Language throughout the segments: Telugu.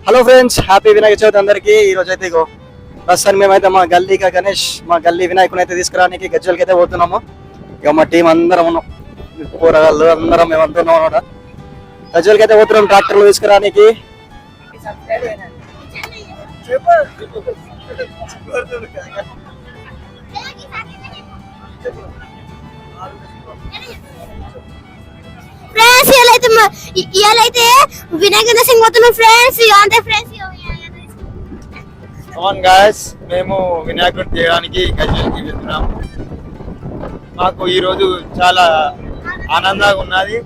Hello friends, happy Vinayaka Chavithi అందరికీ. ఈ రోజు అయితే ఇగో ప్రస్తుతానికి మేమైతే మా గల్లీగా గణేష్ మా గల్లీ వినాయకుని అయితే తీసుకురానికి గజ్జలకి అయితే పోతున్నాము. ఇక మా టీం అందరం ఉన్నాం, కూరగాయలు అందరం మేము అంటున్నాం అనమాట. గజ్జలకి అయితే పోతున్నాం ట్రాక్టర్లు తీసుకురానికి. ఇయాలైతే వినాయక సింగ్ పోతున్నాం ఫ్రెండ్స్. అంటే ఫ్రెండ్స్ మేము వినాయకుడు చేయడానికి గజ్జలకి వెళ్తున్నాం. మాకు ఈ రోజు చాలా ఆనందంగా ఉన్నది.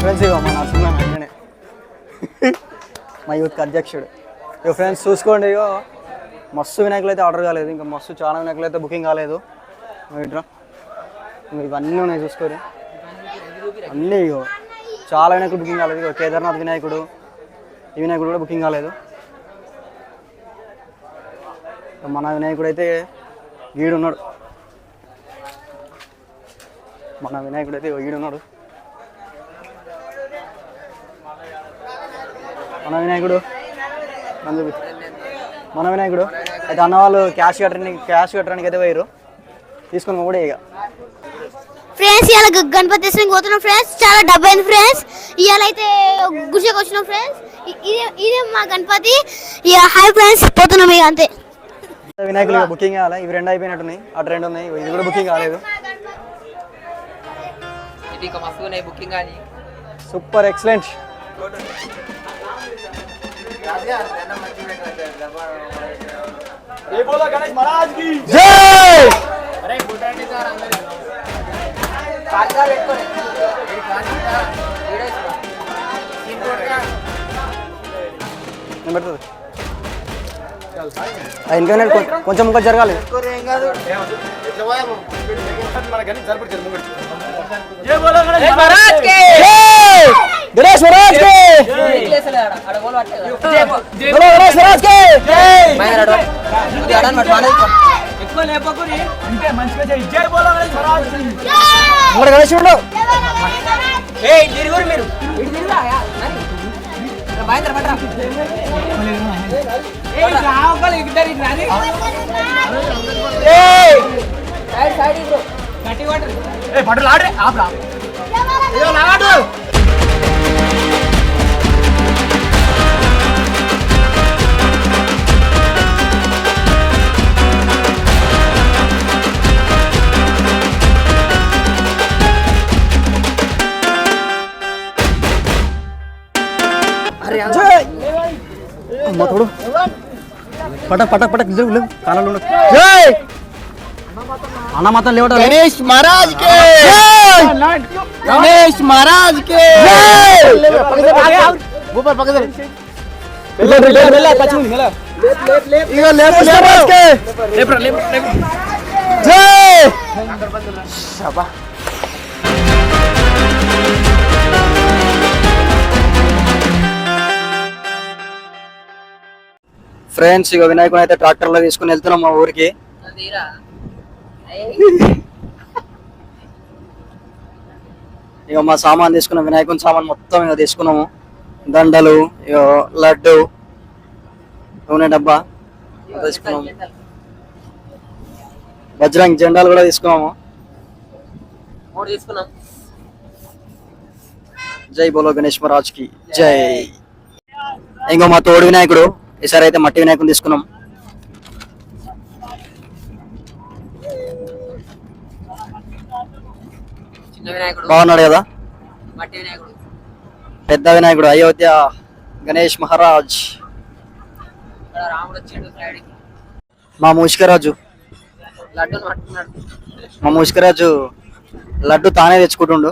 ఫ్రెండ్స్ ఇగో మా నరసింహ వెంటనే మా యూత్ అధ్యక్షుడు. ఇక ఫ్రెండ్స్ చూసుకోండి, ఇగో మస్తు వినాయకులు అయితే ఆర్డర్ కాలేదు, ఇంకా మస్తు చాలా వినాయకులు అయితే బుకింగ్ కాలేదు. ఇట్రా ఇవన్నీ ఉన్నాయి చూసుకోండి, అన్నీ ఇగో చాలా వినాయకుడు బుకింగ్ కాలేదు. ఇగో కేదార్నాథ్ వినాయకుడు, ఈ వినాయకుడు కూడా బుకింగ్ కాలేదు. మన వినాయకుడు అయితే వీడున్నాడు, మన వినాయకుడు అయితే వీడున్నాడు. మన వినాయకుడు మన వినాయకుడు అయితే అన్న వాళ్ళు క్యాష్ కట్టడానికి అయితే పోయారు, తీసుకుని కూడా ఇక ఫ్రెండ్స్ ఇవాళ గణపతి సింగ్ పోతున్నాం ఫ్రెండ్స్. చాలా డబ్బు అయింది ఫ్రెండ్స్. ఇవాళ అయితే గుడికి వచ్చినాం ఫ్రెండ్స్. ఇదే మా గణపతి. హాయ్ ఫ్రెండ్స్, పోతున్నాం ఇక అంతే. వినాయకులు బుకింగ్ కావాలి, ఇవి రెండు అయిపోయినట్టున్నాయి, అటు రెండు ఉన్నాయి, ఇది కూడా బుకింగ్ కాలేదు. Super excellent. ఇంకా కొంచెం ఇంకా జరగాలి. గణేష్ మహారాజ్ కి గణేష్ మహారాజ్ కి గణేష్ తోడు పటక్ పటక్ పటక్ లేవు కాలంలో అన్న మాత్రం లేవట. గణేష్ మహారాజ్ కే గణేష్ మహారాజ్ కే ఫ్రెండ్స్ ఇక వినాయకుని అయితే ట్రాక్టర్ లో తీసుకుని వెళ్తున్నాం మా ఊరికి. ఇక మా సామాన్ తీసుకున్నాం, వినాయకుని సామాన్ మొత్తం ఇక తీసుకున్నాము. దండలు, ఇక లడ్డు, నూనె డబ్బా తీసుకున్నాము, బజరంగ్ జెండాలు కూడా తీసుకున్నాము. జై బోలో గణేష్ మహారాజ్ కి జై. ఇంకో మా తోడు వినాయకుడు, ఈసారి అయితే మట్టి వినాయకుని తీసుకున్నాం. బాగున్నాడు కదా పెద్ద వినాయకుడు, అయోధ్య గణేష్ మహారాజ్. మా మూషికరాజు లడ్డు తానే తెచ్చుకుంటుండు.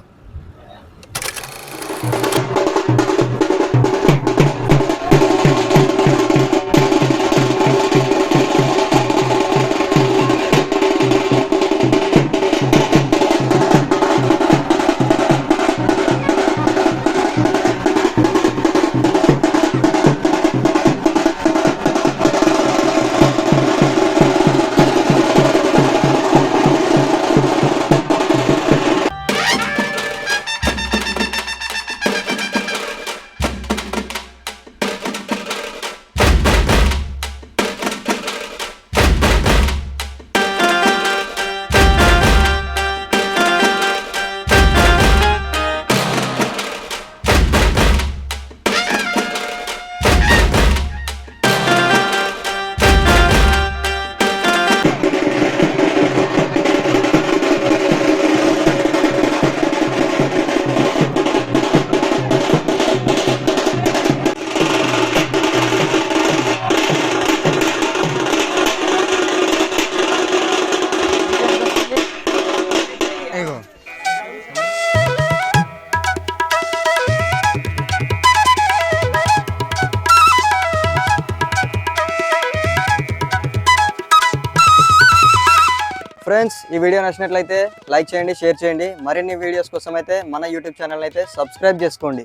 ఫ్రెండ్స్ ఈ వీడియో నచ్చినట్లయితే లైక్ చేయండి, షేర్ చేయండి. మరిన్ని వీడియోస్ కోసం అయితే మన యూట్యూబ్ ఛానల్ అయితే సబ్స్క్రైబ్ చేసుకోండి.